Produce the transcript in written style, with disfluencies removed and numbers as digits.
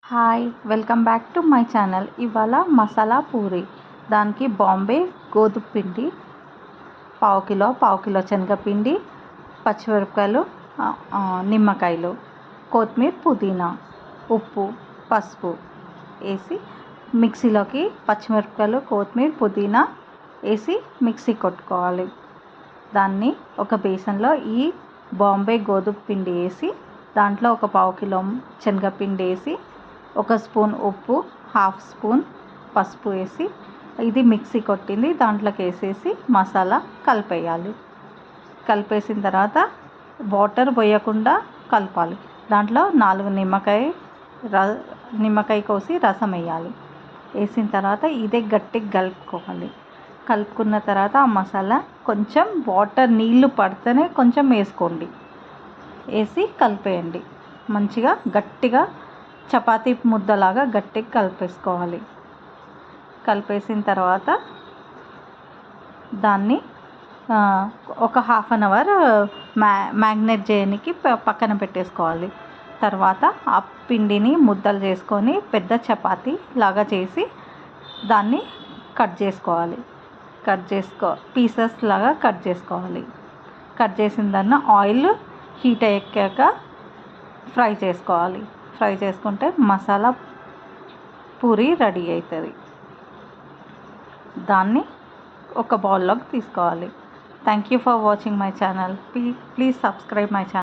Hi welcome back to my channel. ఇవాళ మసాలా పూరి. దానికి బాంబే గోధుమ పిండి పావు కిలో శనగపిండి, పచ్చిమిరపకాయలు, నిమ్మకాయలు, కొత్తిమీర, పుదీనా, ఉప్పు, పసుపు వేసి మిక్సీలోకి పచ్చిమిరపకాయలు, కొత్తిమీర, పుదీనా వేసి మిక్సీ కొట్టుకోవాలి. దాన్ని ఒక బేసన్లో ఈ బాంబే గోధుమ పిండి వేసి దాంట్లో ఒక పావు కిలో శనగపిండి వేసి ఒక స్పూన్ ఉప్పు, హాఫ్ స్పూన్ పసుపు వేసి ఇది మిక్సీ కొట్టింది దాంట్లోకి వేసేసి మసాలా కలిపేయాలి. కలిపేసిన తర్వాత వాటర్ పోయకుండా కలపాలి. దాంట్లో 4 నిమ్మకాయ కోసి రసం వేయాలి. వేసిన తర్వాత ఇదే గట్టిగా కలుపుకోవాలి. కలుపుకున్న తర్వాత ఆ మసాలా కొంచెం వాటర్ నీళ్ళు పడితేనే కొంచెం వేసుకోండి. వేసి కలిపేయండి. మంచిగా గట్టిగా చపాతీ ముద్దలాగా గట్టిగా కలిపేసుకోవాలి. కలిపేసిన తర్వాత దాన్ని ఒక హాఫ్ అన్ అవర్ మ్యాగ్నేట్ చేయడానికి పక్కన పెట్టేసుకోవాలి. తర్వాత ఆ పిండిని ముద్దలు చేసుకొని పెద్ద చపాతీ లాగా చేసి దాన్ని కట్ చేసుకోవాలి. పీసెస్ లాగా కట్ చేసుకోవాలి. కట్ చేసిన దాన్ని ఆయిల్ హీట్ ఎక్కాక ఫ్రై చేసుకోవాలి. ఫ్రై చేసుకుంటే మసాలా పూరి రెడీ అవుతుంది. దాన్ని ఒక బౌల్లోకి తీసుకోవాలి. Thank you for watching my channel. Please subscribe my channel.